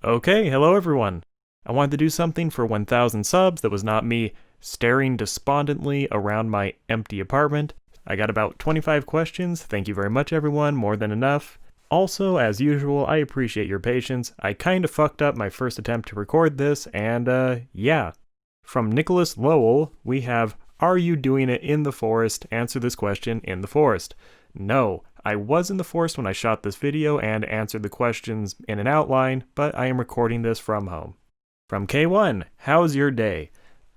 Okay, hello everyone. I wanted to do something for 1,000 subs that was not me staring despondently around my empty apartment. I got about 25 questions. Thank you very much everyone, more than enough. Also, as usual, I appreciate your patience. I kinda fucked up my first attempt to record this, and yeah. From Nicholas Lowell, we have, are you doing it in the forest? Answer this question in the forest. No, I was in the forest when I shot this video and answered the questions in an outline, but I am recording this from home. From K1, how's your day?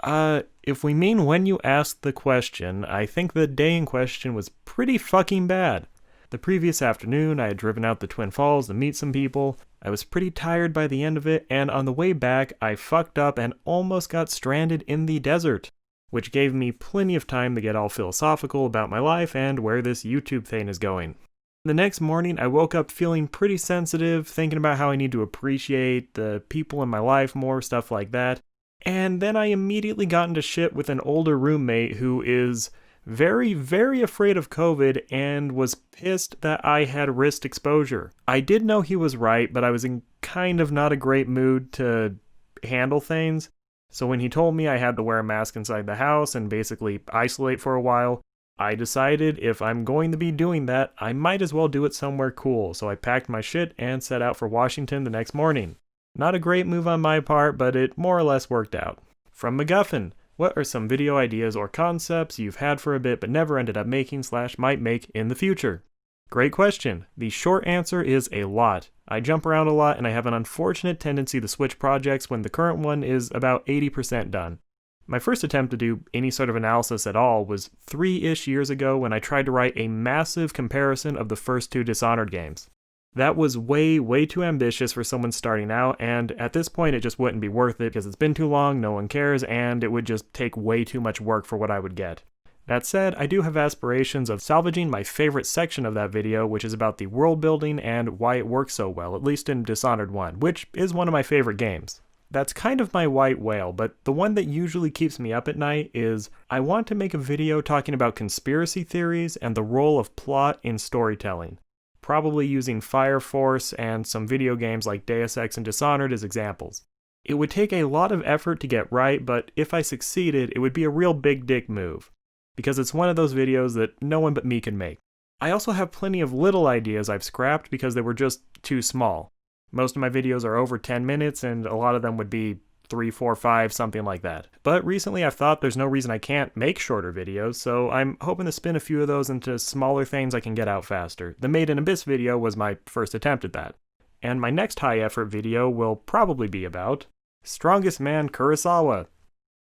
If we mean when you asked the question, I think the day in question was pretty fucking bad. The previous afternoon, I had driven out the Twin Falls to meet some people. I was pretty tired by the end of it, and on the way back, I fucked up and almost got stranded in the desert, which gave me plenty of time to get all philosophical about my life and where this YouTube thing is going. The next morning, I woke up feeling pretty sensitive, thinking about how I need to appreciate the people in my life more, stuff like that. And then I immediately got into shit with an older roommate who is very, very afraid of COVID and was pissed that I had wrist exposure. I did know he was right, but I was in kind of not a great mood to handle things. So when he told me I had to wear a mask inside the house and basically isolate for a while, I decided if I'm going to be doing that, I might as well do it somewhere cool. So I packed my shit and set out for Washington the next morning. Not a great move on my part, but it more or less worked out. From MacGuffin, what are some video ideas or concepts you've had for a bit but never ended up making / might make in the future? Great question. The short answer is a lot. I jump around a lot and I have an unfortunate tendency to switch projects when the current one is about 80% done. My first attempt to do any sort of analysis at all was 3-ish years ago when I tried to write a massive comparison of the first 2 Dishonored games. That was way, way too ambitious for someone starting out, and at this point it just wouldn't be worth it because it's been too long, no one cares, and it would just take way too much work for what I would get. That said, I do have aspirations of salvaging my favorite section of that video, which is about the world building and why it works so well, at least in Dishonored 1, which is one of my favorite games. That's kind of my white whale, but the one that usually keeps me up at night is I want to make a video talking about conspiracy theories and the role of plot in storytelling, probably using Fire Force and some video games like Deus Ex and Dishonored as examples. It would take a lot of effort to get right, but if I succeeded, it would be a real big dick move, because it's one of those videos that no one but me can make. I also have plenty of little ideas I've scrapped because they were just too small. Most of my videos are over 10 minutes, and a lot of them would be 3, 4, 5, something like that. But recently I've thought there's no reason I can't make shorter videos, so I'm hoping to spin a few of those into smaller things I can get out faster. The Made in Abyss video was my first attempt at that. And my next high-effort video will probably be about Strongest Man Kurosawa.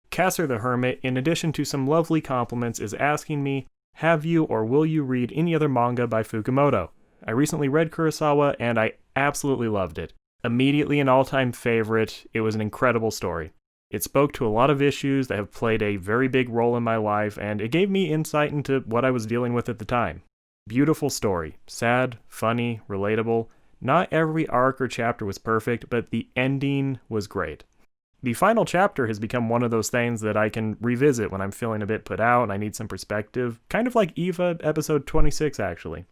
Casser the Hermit, in addition to some lovely compliments, is asking me, have you or will you read any other manga by Fukumoto? I recently read Kurosawa and I absolutely loved it. Immediately an all-time favorite, it was an incredible story. It spoke to a lot of issues that have played a very big role in my life, and it gave me insight into what I was dealing with at the time. Beautiful story. Sad, funny, relatable. Not every arc or chapter was perfect, but the ending was great. The final chapter has become one of those things that I can revisit when I'm feeling a bit put out and I need some perspective, kind of like Eva episode 26 actually.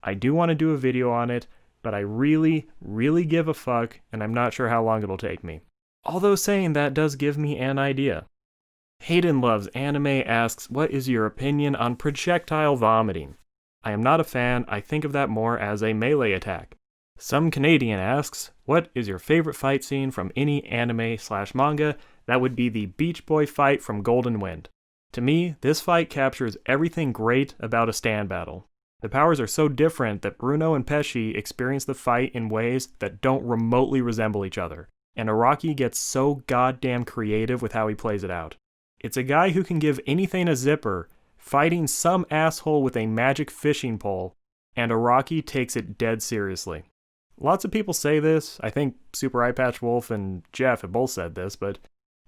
I do want to do a video on it, but I really, really give a fuck, and I'm not sure how long it'll take me. Although saying that does give me an idea. Hayden Loves Anime asks, what is your opinion on projectile vomiting? I am not a fan, I think of that more as a melee attack. Some Canadian asks, what is your favorite fight scene from any anime/manga? That would be the Beach Boy fight from Golden Wind. To me, this fight captures everything great about a stand battle. The powers are so different that Bruno and Pesci experience the fight in ways that don't remotely resemble each other, and Araki gets so goddamn creative with how he plays it out. It's a guy who can give anything a zipper, fighting some asshole with a magic fishing pole, and Araki takes it dead seriously. Lots of people say this, I think Super Eyepatch Wolf and Jeff have both said this, but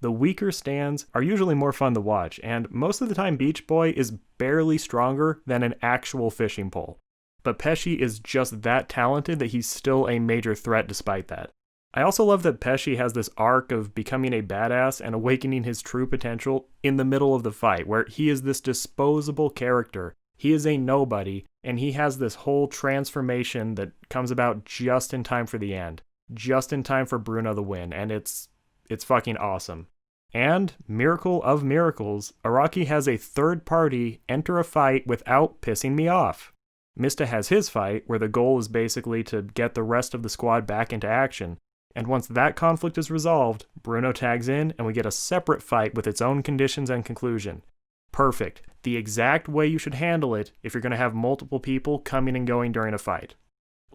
the weaker stands are usually more fun to watch, and most of the time Beach Boy is barely stronger than an actual fishing pole. But Pesci is just that talented that he's still a major threat despite that. I also love that Pesci has this arc of becoming a badass and awakening his true potential in the middle of the fight, where he is this disposable character. He is a nobody, and he has this whole transformation that comes about just in time for the end. just in time for Bruno the win, and it's fucking awesome. And, miracle of miracles, Araki has a third party enter a fight without pissing me off. Mista has his fight, where the goal is basically to get the rest of the squad back into action, and once that conflict is resolved, Bruno tags in and we get a separate fight with its own conditions and conclusion. Perfect. The exact way you should handle it if you're going to have multiple people coming and going during a fight.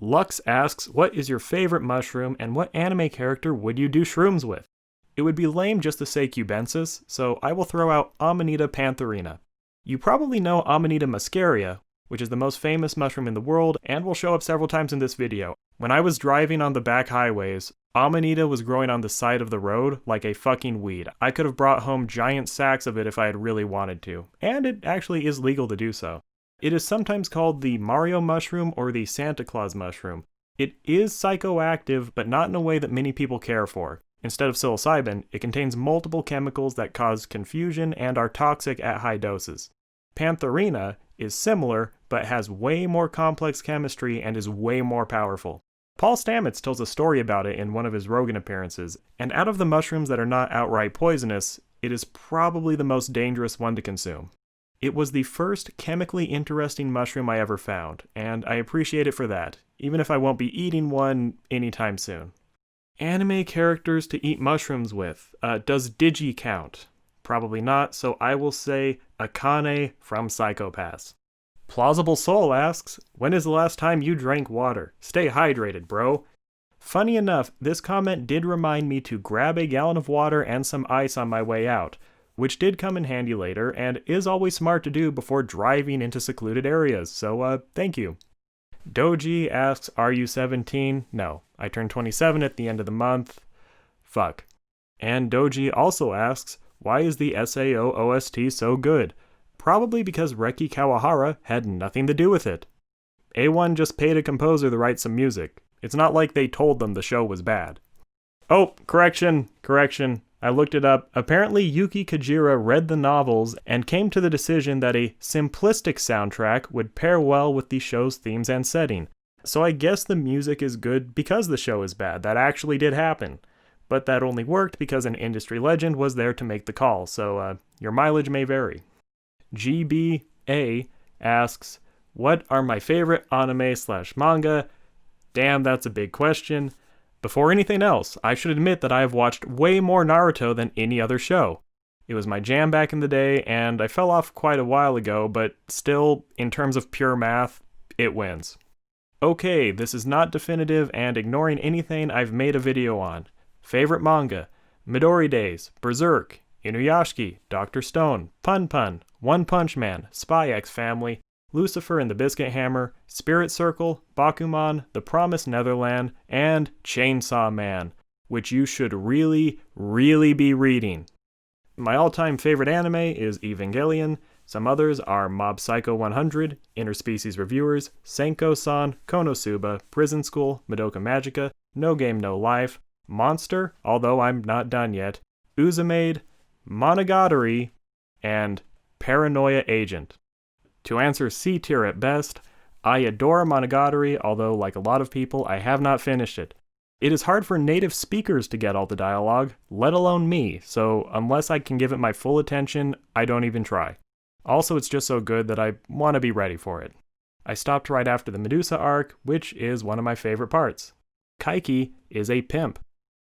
Lux asks, what is your favorite mushroom and what anime character would you do shrooms with? It would be lame just to say cubensis, so I will throw out Amanita pantherina. You probably know Amanita muscaria, which is the most famous mushroom in the world and will show up several times in this video. When I was driving on the back highways, Amanita was growing on the side of the road like a fucking weed. I could have brought home giant sacks of it if I had really wanted to, and it actually is legal to do so. It is sometimes called the Mario mushroom or the Santa Claus mushroom. It is psychoactive, but not in a way that many people care for. Instead of psilocybin, it contains multiple chemicals that cause confusion and are toxic at high doses. Pantherina is similar, but has way more complex chemistry and is way more powerful. Paul Stamets tells a story about it in one of his Rogan appearances, and out of the mushrooms that are not outright poisonous, it is probably the most dangerous one to consume. It was the first chemically interesting mushroom I ever found, and I appreciate it for that, even if I won't be eating one anytime soon. Anime characters to eat mushrooms with. Does Digi count? Probably not, so I will say Akane from Psycho-Pass. Plausible Soul asks, when is the last time you drank water? Stay hydrated, bro. Funny enough, this comment did remind me to grab a gallon of water and some ice on my way out, which did come in handy later and is always smart to do before driving into secluded areas, so thank you. Doji asks, are you 17? No, I turned 27 at the end of the month. Fuck. And Doji also asks, why is the SAO OST so good? Probably because Reki Kawahara had nothing to do with it. A1 just paid a composer to write some music. It's not like they told them the show was bad. Oh, correction. I looked it up. Apparently Yuki Kajira read the novels and came to the decision that a simplistic soundtrack would pair well with the show's themes and setting. So I guess the music is good because the show is bad. That actually did happen. But that only worked because an industry legend was there to make the call, so your mileage may vary. GBA asks, what are my favorite anime/manga? Damn, that's a big question. Before anything else, I should admit that I have watched way more Naruto than any other show. It was my jam back in the day, and I fell off quite a while ago, but still, in terms of pure math, it wins. Okay, this is not definitive and ignoring anything I've made a video on. Favorite manga: Midori Days, Berserk, Inuyashiki, Dr. Stone, Pun Pun, One Punch Man, Spy X Family, Lucifer and the Biscuit Hammer, Spirit Circle, Bakuman, The Promised Netherland, and Chainsaw Man, which you should really, really be reading. My all-time favorite anime is Evangelion. Some others are Mob Psycho 100, Interspecies Reviewers, Senko-san, Konosuba, Prison School, Madoka Magica, No Game No Life, Monster, although I'm not done yet, Uzumade, Monogatari, and Paranoia Agent. To answer C tier at best, I adore Monogatari, although like a lot of people, I have not finished it. It is hard for native speakers to get all the dialogue, let alone me, so unless I can give it my full attention, I don't even try. Also, it's just so good that I want to be ready for it. I stopped right after the Medusa arc, which is one of my favorite parts. Kaiki is a pimp.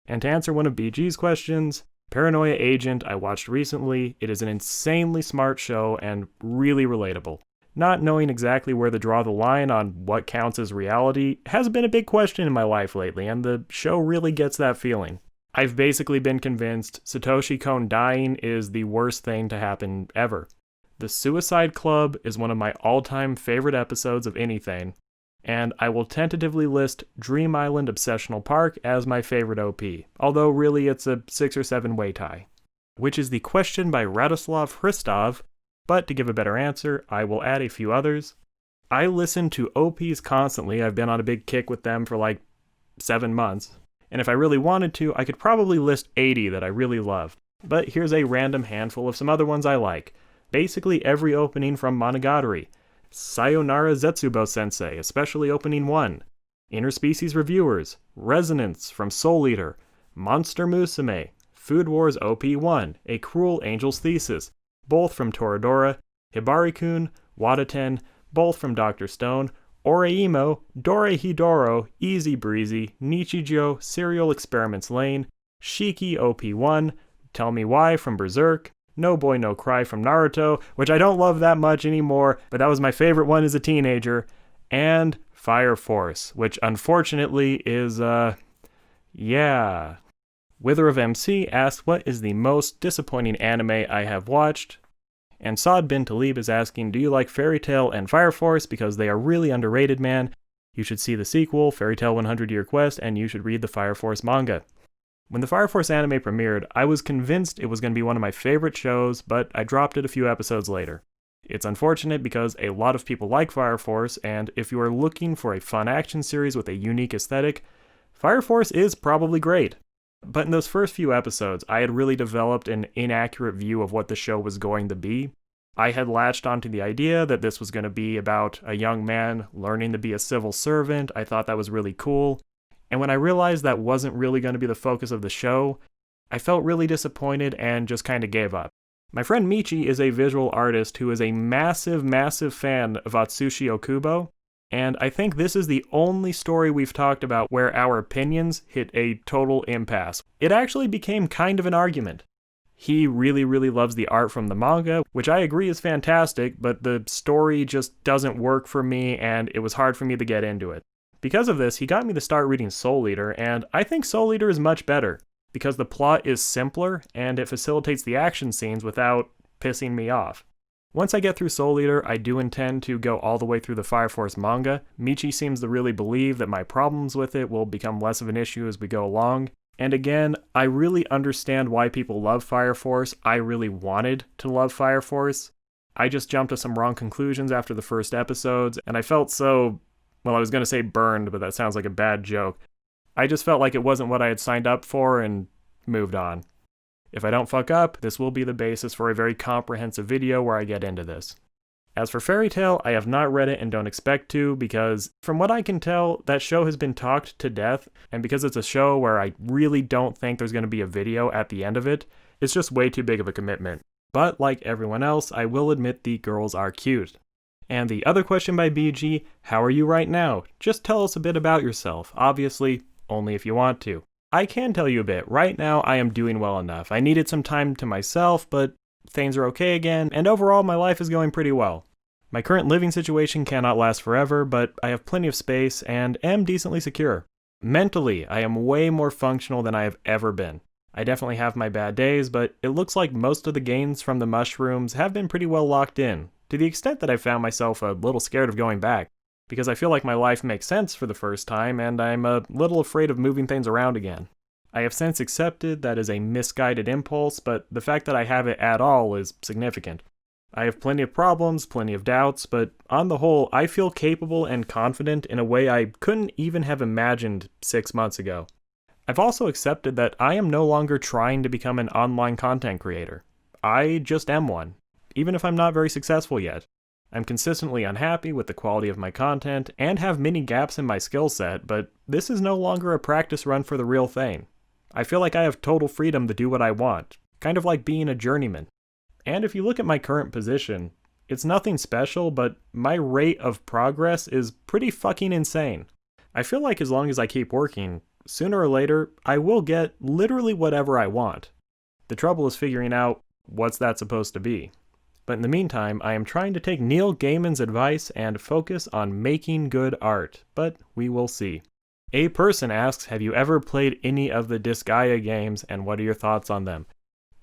And to answer one of BG's questions, Paranoia Agent I watched recently. It is an insanely smart show and really relatable. Not knowing exactly where to draw the line on what counts as reality has been a big question in my life lately, and the show really gets that feeling. I've basically been convinced Satoshi Kon dying is the worst thing to happen ever. The Suicide Club is one of my all-time favorite episodes of anything, and I will tentatively list Dream Island Obsessional Park as my favorite OP, although really it's a 6 or 7 way tie. Which is the question by Radoslav Hristov, but to give a better answer, I will add a few others. I listen to OPs constantly. I've been on a big kick with them for like 7 months, and if I really wanted to, I could probably list 80 that I really love. But here's a random handful of some other ones I like. Basically every opening from Monogatari. Sayonara Zetsubo Sensei, especially opening 1. Interspecies Reviewers, Resonance from Soul Eater, Monster Musume, Food Wars OP1, A Cruel Angel's Thesis, both from Toradora, Hibari-kun, Wadaten, both from Dr. Stone, Oreimo, Dore Hidoro, Easy Breezy, Nichijou, Serial Experiments Lane, Shiki OP1, Tell Me Why from Berserk, No Boy No Cry from Naruto, which I don't love that much anymore, but that was my favorite one as a teenager, and Fire Force, which unfortunately is, yeah. Wither of MC asks, what is the most disappointing anime I have watched? And Saad bin Talib is asking, do you like Fairy Tail and Fire Force? Because they are really underrated, man. You should see the sequel, Fairy Tail 100 Year Quest, and you should read the Fire Force manga. When the Fire Force anime premiered, I was convinced it was going to be one of my favorite shows, but I dropped it a few episodes later. It's unfortunate because a lot of people like Fire Force, and if you are looking for a fun action series with a unique aesthetic, Fire Force is probably great. But in those first few episodes, I had really developed an inaccurate view of what the show was going to be. I had latched onto the idea that this was going to be about a young man learning to be a civil servant. I thought that was really cool. And when I realized that wasn't really going to be the focus of the show, I felt really disappointed and just kind of gave up. My friend Michi is a visual artist who is a massive, massive fan of Atsushi Okubo, and I think this is the only story we've talked about where our opinions hit a total impasse. It actually became kind of an argument. He really, really loves the art from the manga, which I agree is fantastic, but the story just doesn't work for me, and it was hard for me to get into it. Because of this, he got me to start reading Soul Eater, and I think Soul Eater is much better, because the plot is simpler, and it facilitates the action scenes without pissing me off. Once I get through Soul Eater, I do intend to go all the way through the Fire Force manga. Michi seems to really believe that my problems with it will become less of an issue as we go along. And again, I really understand why people love Fire Force. I really wanted to love Fire Force. I just jumped to some wrong conclusions after the first episodes, and I felt so, well, I was going to say burned, but that sounds like a bad joke. I just felt like it wasn't what I had signed up for and moved on. If I don't fuck up, this will be the basis for a very comprehensive video where I get into this. As for Fairy Tail, I have not read it and don't expect to because, from what I can tell, that show has been talked to death, and because it's a show where I really don't think there's going to be a video at the end of it, it's just way too big of a commitment. But like everyone else, I will admit the girls are cute. And the other question by BG, how are you right now? Just tell us a bit about yourself, obviously, only if you want to. I can tell you a bit. Right now, I am doing well enough. I needed some time to myself, but things are okay again, and overall, my life is going pretty well. My current living situation cannot last forever, but I have plenty of space and am decently secure. Mentally, I am way more functional than I have ever been. I definitely have my bad days, but it looks like most of the gains from the mushrooms have been pretty well locked in, to the extent that I found myself a little scared of going back, because I feel like my life makes sense for the first time, and I'm a little afraid of moving things around again. I have since accepted that is a misguided impulse, but the fact that I have it at all is significant. I have plenty of problems, plenty of doubts, but on the whole, I feel capable and confident in a way I couldn't even have imagined 6 months ago. I've also accepted that I am no longer trying to become an online content creator. I just am one, even if I'm not very successful yet. I'm consistently unhappy with the quality of my content and have many gaps in my skill set, but this is no longer a practice run for the real thing. I feel like I have total freedom to do what I want, kind of like being a journeyman. And if you look at my current position, it's nothing special, but my rate of progress is pretty fucking insane. I feel like as long as I keep working, sooner or later, I will get literally whatever I want. The trouble is figuring out what's that supposed to be. But in the meantime, I am trying to take Neil Gaiman's advice and focus on making good art, but we will see. A person asks, have you ever played any of the Disgaea games and what are your thoughts on them?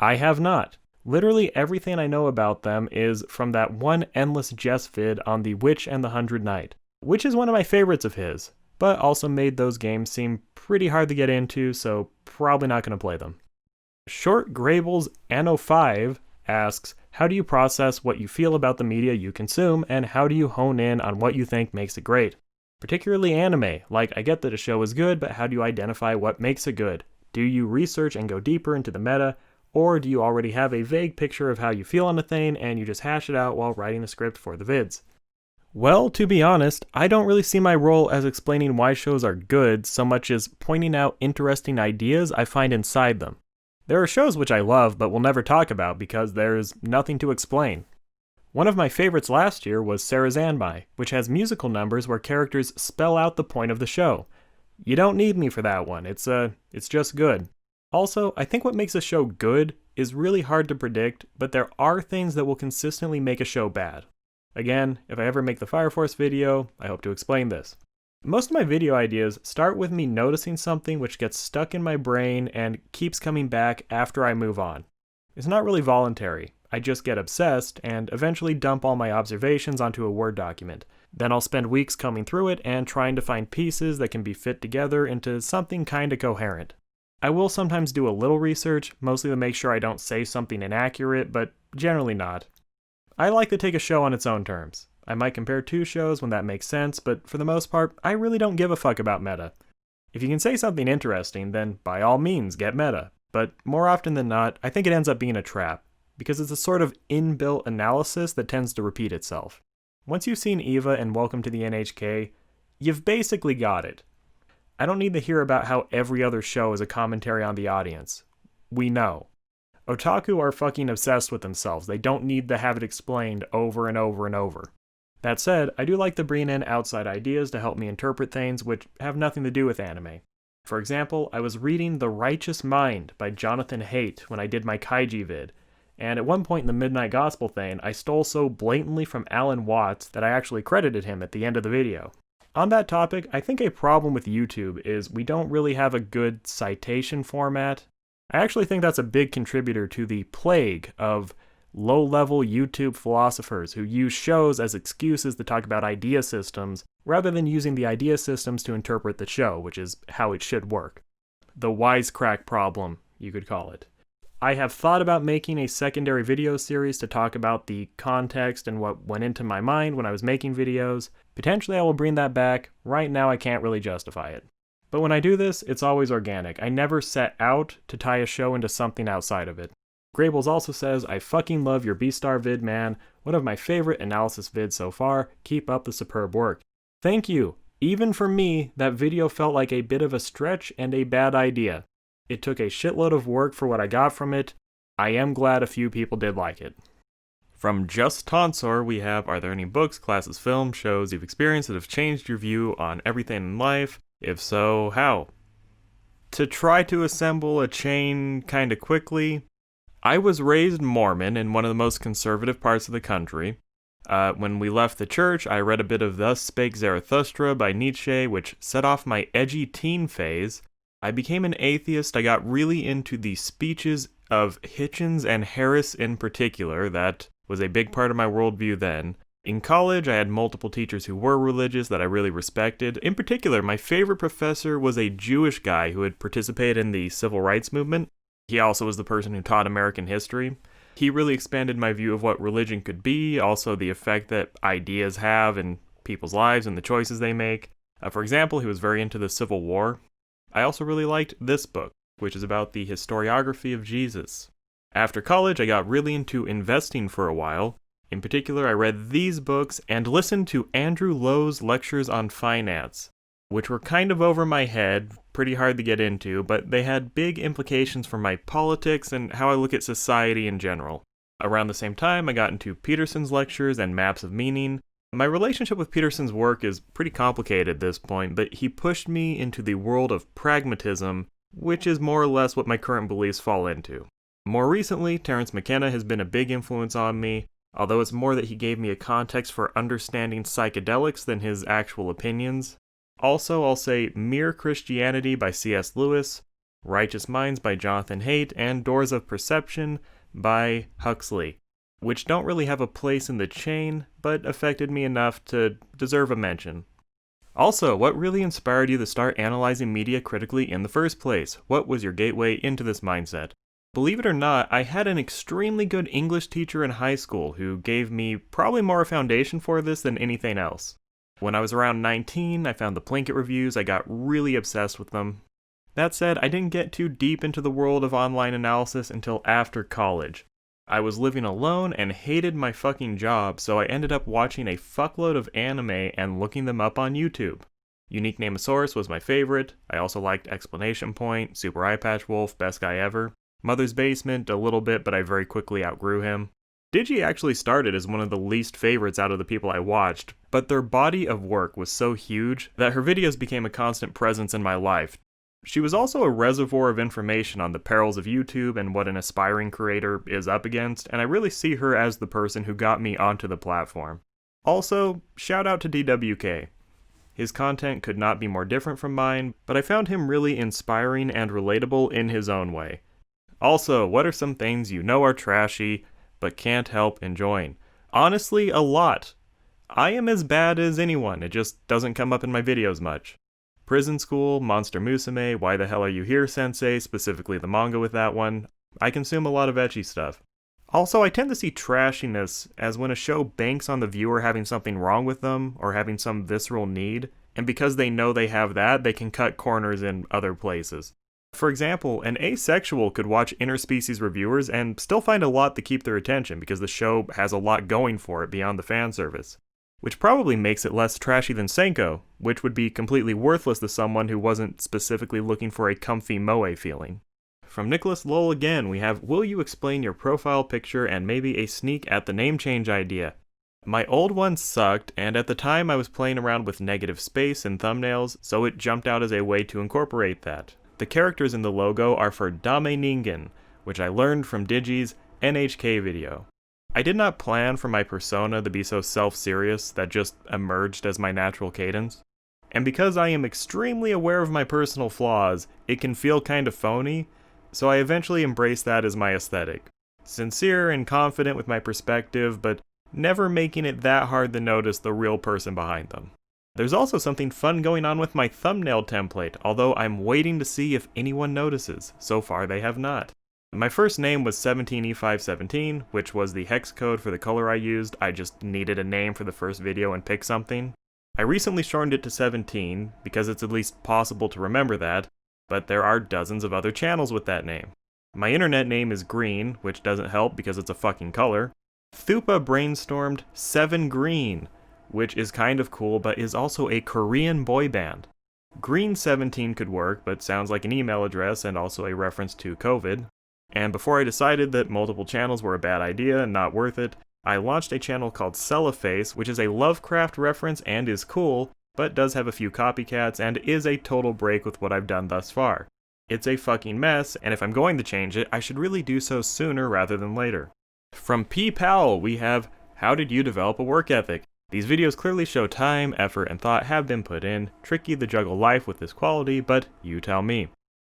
I have not. Literally everything I know about them is from that one Endless Jest vid on The Witch and the 100 Knight, which is one of my favorites of his, but also made those games seem pretty hard to get into, so probably not going to play them. Short Grable's Anno 5 asks, how do you process what you feel about the media you consume, and how do you hone in on what you think makes it great? Particularly anime, like I get that a show is good, but how do you identify what makes it good? Do you research and go deeper into the meta, or do you already have a vague picture of how you feel on a thing and you just hash it out while writing the script for the vids? Well, to be honest, I don't really see my role as explaining why shows are good so much as pointing out interesting ideas I find inside them. There are shows which I love but will never talk about because there's nothing to explain. One of my favorites last year was Sarazanmai, which has musical numbers where characters spell out the point of the show. You don't need me for that one, it's just good. Also, I think what makes a show good is really hard to predict, but there are things that will consistently make a show bad. Again, if I ever make the Fire Force video, I hope to explain this. Most of my video ideas start with me noticing something which gets stuck in my brain and keeps coming back after I move on. It's not really voluntary. I just get obsessed and eventually dump all my observations onto a Word document. Then I'll spend weeks combing through it and trying to find pieces that can be fit together into something kinda coherent. I will sometimes do a little research, mostly to make sure I don't say something inaccurate, but generally not. I like to take a show on its own terms. I might compare two shows when that makes sense, but for the most part, I really don't give a fuck about meta. If you can say something interesting, then by all means get meta. But more often than not, I think it ends up being a trap, because it's a sort of inbuilt analysis that tends to repeat itself. Once you've seen Eva and Welcome to the NHK, you've basically got it. I don't need to hear about how every other show is a commentary on the audience. We know. Otaku are fucking obsessed with themselves. They don't need to have it explained over and over and over. That said, I do like to bring in outside ideas to help me interpret things which have nothing to do with anime. For example, I was reading The Righteous Mind by Jonathan Haidt when I did my Kaiji vid, and at one point in the Midnight Gospel thing, I stole so blatantly from Alan Watts that I actually credited him at the end of the video. On that topic, I think a problem with YouTube is we don't really have a good citation format. I actually think that's a big contributor to the plague of low-level YouTube philosophers who use shows as excuses to talk about idea systems rather than using the idea systems to interpret the show, which is how it should work. The wisecrack problem, you could call it. I have thought about making a secondary video series to talk about the context and what went into my mind when I was making videos. Potentially I will bring that back. Right now I can't really justify it. But when I do this, it's always organic. I never set out to tie a show into something outside of it. Grables also says, I fucking love your B-Star vid, man. One of my favorite analysis vids so far. Keep up the superb work. Thank you. Even for me, that video felt like a bit of a stretch and a bad idea. It took a shitload of work for what I got from it. I am glad a few people did like it. From Just Tonsor, we have, are there any books, classes, films, shows you've experienced that have changed your view on everything in life? If so, how? To try to assemble a chain kinda quickly, I was raised Mormon in one of the most conservative parts of the country. When we left the church, I read a bit of Thus Spake Zarathustra by Nietzsche, which set off my edgy teen phase. I became an atheist. I got really into the speeches of Hitchens and Harris in particular. That was a big part of my worldview then. In college, I had multiple teachers who were religious that I really respected. In particular, my favorite professor was a Jewish guy who had participated in the civil rights movement. He also was the person who taught American history. He really expanded my view of what religion could be, also the effect that ideas have in people's lives and the choices they make. For example, he was very into the Civil War. I also really liked this book, which is about the historiography of Jesus. After college, I got really into investing for a while. In particular, I read these books and listened to Andrew Lowe's lectures on finance, which were kind of over my head, pretty hard to get into, but they had big implications for my politics and how I look at society in general. Around the same time, I got into Peterson's lectures and Maps of Meaning. My relationship with Peterson's work is pretty complicated at this point, but he pushed me into the world of pragmatism, which is more or less what my current beliefs fall into. More recently, Terence McKenna has been a big influence on me, although it's more that he gave me a context for understanding psychedelics than his actual opinions. Also, I'll say Mere Christianity by C.S. Lewis, Righteous Minds by Jonathan Haidt, and Doors of Perception by Huxley, which don't really have a place in the chain, but affected me enough to deserve a mention. Also, what really inspired you to start analyzing media critically in the first place? What was your gateway into this mindset? Believe it or not, I had an extremely good English teacher in high school who gave me probably more a foundation for this than anything else. When I was around 19, I found the Plinkett reviews. I got really obsessed with them. That said, I didn't get too deep into the world of online analysis until after college. I was living alone and hated my fucking job, so I ended up watching a fuckload of anime and looking them up on YouTube. Unique Namosaurus was my favorite. I also liked Explanation Point, Super Eye Patch Wolf, Best Guy Ever. Mother's Basement a little bit, but I very quickly outgrew him. Digi actually started as one of the least favorites out of the people I watched, but their body of work was so huge that her videos became a constant presence in my life. She was also a reservoir of information on the perils of YouTube and what an aspiring creator is up against, and I really see her as the person who got me onto the platform. Also, shout out to DWK. His content could not be more different from mine, but I found him really inspiring and relatable in his own way. Also, what are some things you know are trashy, but can't help enjoying? Honestly, a lot. I am as bad as anyone, it just doesn't come up in my videos much. Prison School, Monster Musume, Why the Hell Are You Here Sensei, specifically the manga with that one. I consume a lot of ecchi stuff. Also, I tend to see trashiness as when a show banks on the viewer having something wrong with them, or having some visceral need, and because they know they have that, they can cut corners in other places. For example, an asexual could watch interspecies reviewers and still find a lot to keep their attention because the show has a lot going for it beyond the fan service. Which probably makes it less trashy than Senko, which would be completely worthless to someone who wasn't specifically looking for a comfy moe feeling. From Nicholas Lowell again, we have, will you explain your profile picture and maybe a sneak at the name change idea? My old one sucked, and at the time I was playing around with negative space and thumbnails, so it jumped out as a way to incorporate that. The characters in the logo are for Dame Ningen, which I learned from Digi's NHK video. I did not plan for my persona to be so self-serious that just emerged as my natural cadence. And because I am extremely aware of my personal flaws, it can feel kind of phony, so I eventually embraced that as my aesthetic. Sincere and confident with my perspective, but never making it that hard to notice the real person behind them. There's also something fun going on with my thumbnail template, although I'm waiting to see if anyone notices. So far they have not. My first name was 17E517, which was the hex code for the color I used. I just needed a name for the first video and pick something. I recently shortened it to 17, because it's at least possible to remember that, but there are dozens of other channels with that name. My internet name is Green, which doesn't help because it's a fucking color. Thupa brainstormed 7 Green, which is kind of cool, but is also a Korean boy band. Green 17 could work, but sounds like an email address and also a reference to COVID. And before I decided that multiple channels were a bad idea and not worth it, I launched a channel called Celloface, which is a Lovecraft reference and is cool, but does have a few copycats and is a total break with what I've done thus far. It's a fucking mess, and if I'm going to change it, I should really do so sooner rather than later. From P. Powell, we have, how did you develop a work ethic? These videos clearly show time, effort, and thought have been put in. Tricky to juggle life with this quality, but you tell me.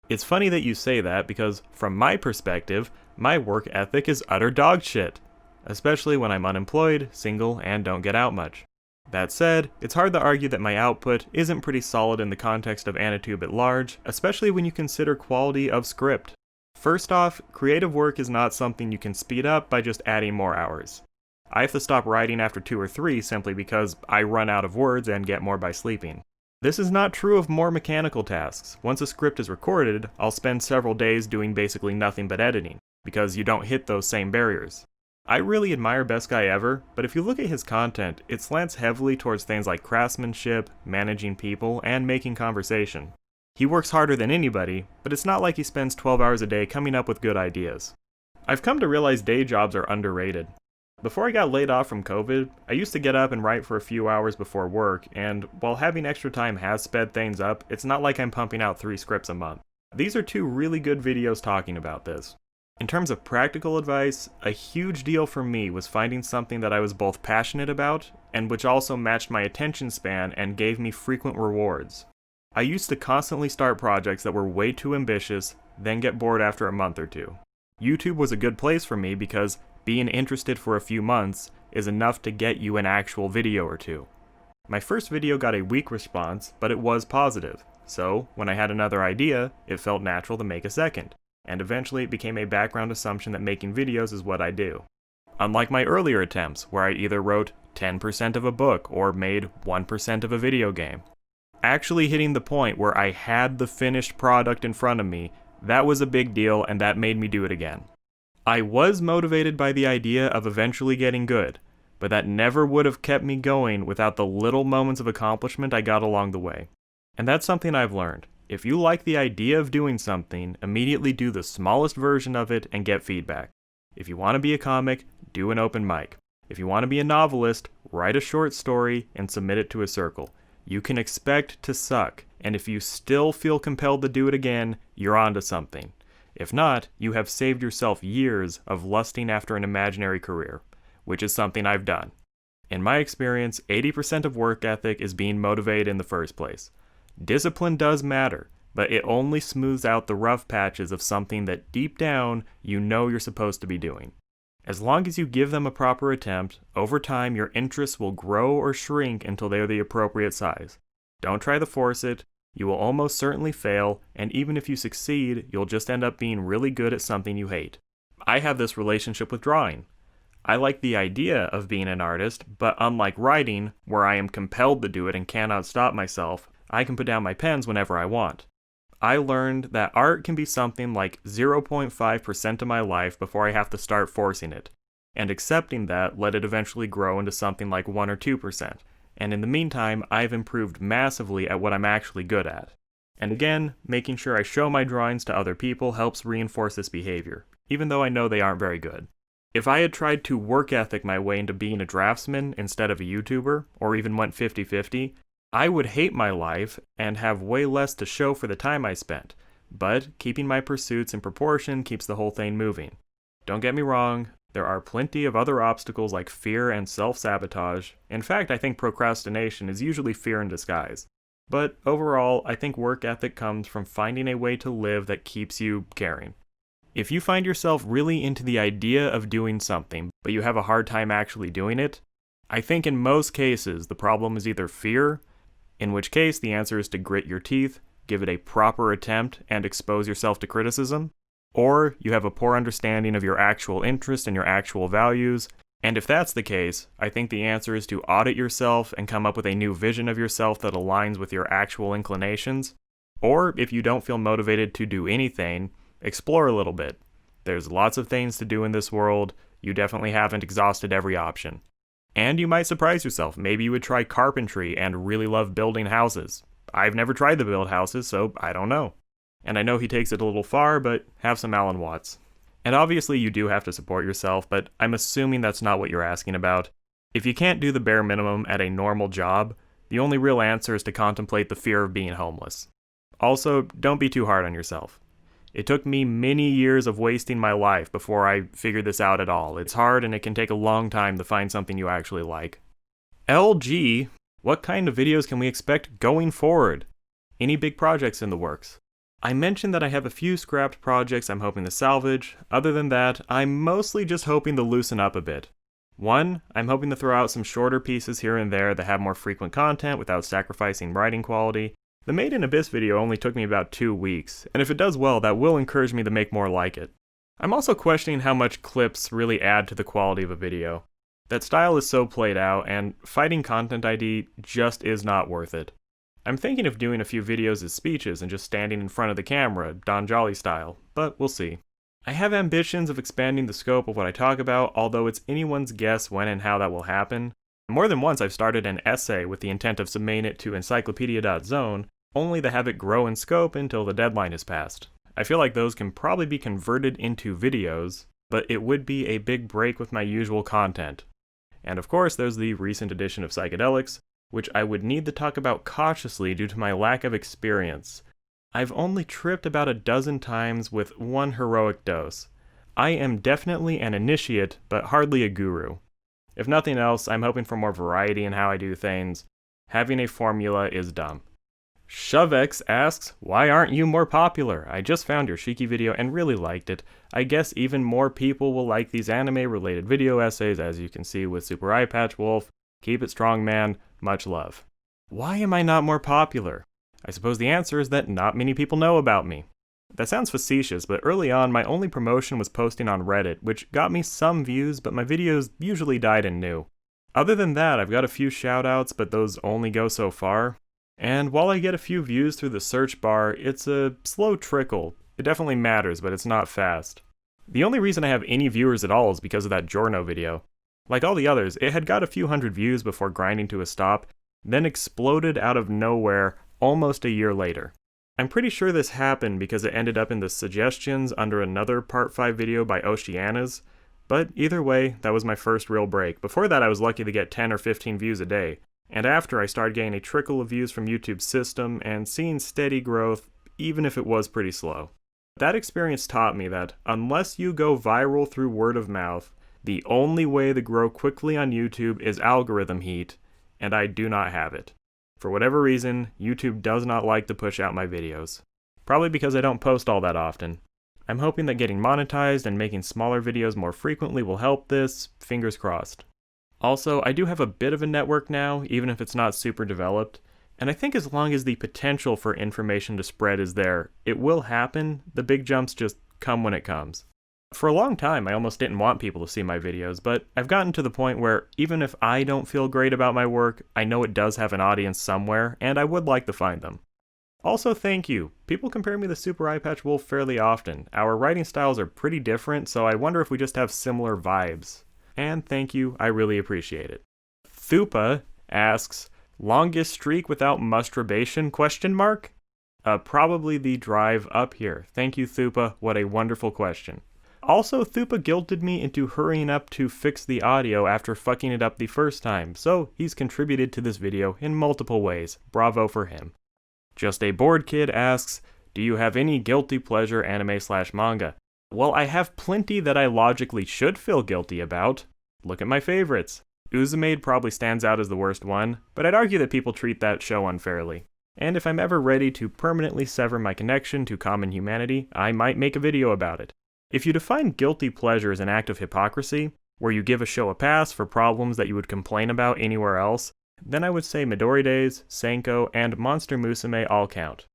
It's funny that you say that because, from my perspective, my work ethic is utter dog shit. Especially when I'm unemployed, single, and don't get out much. That said, it's hard to argue that my output isn't pretty solid in the context of Anitube at large, especially when you consider quality of script. First off, creative work is not something you can speed up by just adding more hours. I have to stop writing after 2 or 3 simply because I run out of words and get more by sleeping. This is not true of more mechanical tasks. Once a script is recorded, I'll spend several days doing basically nothing but editing, because you don't hit those same barriers. I really admire Best Guy Ever, but if you look at his content, it slants heavily towards things like craftsmanship, managing people, and making conversation. He works harder than anybody, but it's not like he spends 12 hours a day coming up with good ideas. I've come to realize day jobs are underrated. Before I got laid off from COVID, I used to get up and write for a few hours before work, and while having extra time has sped things up, it's not like I'm pumping out 3 scripts a month. These are 2 really good videos talking about this. In terms of practical advice, a huge deal for me was finding something that I was both passionate about, and which also matched my attention span and gave me frequent rewards. I used to constantly start projects that were way too ambitious, then get bored after a month or 2. YouTube was a good place for me because being interested for a few months is enough to get you an actual video or 2. My first video got a weak response, but it was positive, so when I had another idea, it felt natural to make a second, and eventually it became a background assumption that making videos is what I do. Unlike my earlier attempts, where I either wrote 10% of a book or made 1% of a video game. Actually hitting the point where I had the finished product in front of me, that was a big deal and that made me do it again. I was motivated by the idea of eventually getting good, but that never would have kept me going without the little moments of accomplishment I got along the way. And that's something I've learned. If you like the idea of doing something, immediately do the smallest version of it and get feedback. If you want to be a comic, do an open mic. If you want to be a novelist, write a short story and submit it to a circle. You can expect to suck, and if you still feel compelled to do it again, you're onto something. If not, you have saved yourself years of lusting after an imaginary career, which is something I've done. In my experience, 80% of work ethic is being motivated in the first place. Discipline does matter, but it only smooths out the rough patches of something that deep down you know you're supposed to be doing. As long as you give them a proper attempt, over time your interests will grow or shrink until they are the appropriate size. Don't try to force it, you will almost certainly fail, and even if you succeed, you'll just end up being really good at something you hate. I have this relationship with drawing. I like the idea of being an artist, but unlike writing, where I am compelled to do it and cannot stop myself, I can put down my pens whenever I want. I learned that art can be something like 0.5% of my life before I have to start forcing it, and accepting that let it eventually grow into something like 1 or 2%. And in the meantime, I've improved massively at what I'm actually good at. And again, making sure I show my drawings to other people helps reinforce this behavior, even though I know they aren't very good. If I had tried to work ethic my way into being a draftsman instead of a YouTuber, or even went 50-50, I would hate my life and have way less to show for the time I spent, but keeping my pursuits in proportion keeps the whole thing moving. Don't get me wrong, there are plenty of other obstacles like fear and self-sabotage. In fact, I think procrastination is usually fear in disguise. But overall, I think work ethic comes from finding a way to live that keeps you caring. If you find yourself really into the idea of doing something, but you have a hard time actually doing it, I think in most cases the problem is either fear, in which case the answer is to grit your teeth, give it a proper attempt, and expose yourself to criticism, or you have a poor understanding of your actual interest and your actual values, and if that's the case, I think the answer is to audit yourself and come up with a new vision of yourself that aligns with your actual inclinations, or if you don't feel motivated to do anything, explore a little bit. There's lots of things to do in this world, you definitely haven't exhausted every option. And you might surprise yourself, maybe you would try carpentry and really love building houses. I've never tried to build houses, so I don't know. And I know he takes it a little far, but have some Alan Watts. And obviously you do have to support yourself, but I'm assuming that's not what you're asking about. If you can't do the bare minimum at a normal job, the only real answer is to contemplate the fear of being homeless. Also, don't be too hard on yourself. It took me many years of wasting my life before I figured this out at all. It's hard and it can take a long time to find something you actually like. LG, what kind of videos can we expect going forward? Any big projects in the works? I mentioned that I have a few scrapped projects I'm hoping to salvage. Other than that, I'm mostly just hoping to loosen up a bit. One, I'm hoping to throw out some shorter pieces here and there that have more frequent content without sacrificing writing quality. The Made in Abyss video only took me about 2 weeks, and if it does well, that will encourage me to make more like it. I'm also questioning how much clips really add to the quality of a video. That style is so played out, and fighting Content ID just is not worth it. I'm thinking of doing a few videos as speeches and just standing in front of the camera, Don Jolly style, but we'll see. I have ambitions of expanding the scope of what I talk about, although it's anyone's guess when and how that will happen. More than once I've started an essay with the intent of submitting it to encyclopedia.zone, only to have it grow in scope until the deadline is passed. I feel like those can probably be converted into videos, but it would be a big break with my usual content. And of course there's the recent edition of Psychedelics, which I would need to talk about cautiously due to my lack of experience. I've only tripped about a dozen times with one heroic dose. I am definitely an initiate, but hardly a guru. If nothing else, I'm hoping for more variety in how I do things. Having a formula is dumb. ShoveX asks, why aren't you more popular? I just found your Shiki video and really liked it. I guess even more people will like these anime-related video essays, as you can see with Super Eye Patch Wolf. Keep it strong, man. Much love. Why am I not more popular? I suppose the answer is that not many people know about me. That sounds facetious, but early on my only promotion was posting on Reddit, which got me some views, but my videos usually died and new. Other than that, I've got a few shoutouts, but those only go so far. And while I get a few views through the search bar, it's a slow trickle. It definitely matters, but it's not fast. The only reason I have any viewers at all is because of that Giorno video. Like all the others, it had got a few hundred views before grinding to a stop, then exploded out of nowhere almost a year later. I'm pretty sure this happened because it ended up in the suggestions under another Part 5 video by Oceanas, but either way, that was my first real break. Before that, I was lucky to get 10 or 15 views a day, and after I started getting a trickle of views from YouTube's system and seeing steady growth, even if it was pretty slow. That experience taught me that unless you go viral through word of mouth, the only way to grow quickly on YouTube is algorithm heat, and I do not have it. For whatever reason, YouTube does not like to push out my videos. Probably because I don't post all that often. I'm hoping that getting monetized and making smaller videos more frequently will help this, fingers crossed. Also, I do have a bit of a network now, even if it's not super developed, and I think as long as the potential for information to spread is there, it will happen. The big jumps just come when it comes. For a long time, I almost didn't want people to see my videos, but I've gotten to the point where even if I don't feel great about my work, I know it does have an audience somewhere, and I would like to find them. Also, thank you. People compare me to Super Eyepatch Wolf fairly often. Our writing styles are pretty different, so I wonder if we just have similar vibes. And thank you, I really appreciate it. Thupa asks, longest streak without musturbation, ? Probably the drive up here. Thank you, Thupa, what a wonderful question. Also, Thupa guilted me into hurrying up to fix the audio after fucking it up the first time, so he's contributed to this video in multiple ways. Bravo for him. Just a Bored Kid asks, do you have any guilty pleasure anime/manga? Well, I have plenty that I logically should feel guilty about. Look at my favorites. Uzumade probably stands out as the worst one, but I'd argue that people treat that show unfairly. And if I'm ever ready to permanently sever my connection to common humanity, I might make a video about it. If you define guilty pleasure as an act of hypocrisy, where you give a show a pass for problems that you would complain about anywhere else, then I would say Midori Days, Senko, and Monster Musume all count.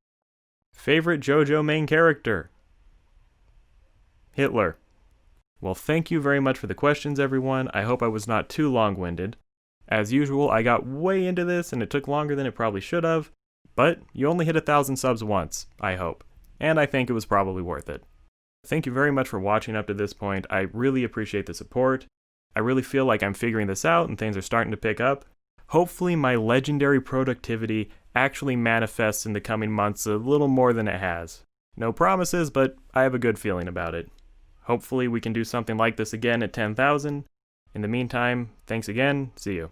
Favorite JoJo main character? Hitler. Well, thank you very much for the questions, everyone. I hope I was not too long-winded. As usual, I got way into this and it took longer than it probably should have, but you only hit 1,000 subs once, I hope, and I think it was probably worth it. Thank you very much for watching up to this point. I really appreciate the support. I really feel like I'm figuring this out and things are starting to pick up. Hopefully my legendary productivity actually manifests in the coming months a little more than it has. No promises, but I have a good feeling about it. Hopefully we can do something like this again at 10,000. In the meantime, thanks again, see you.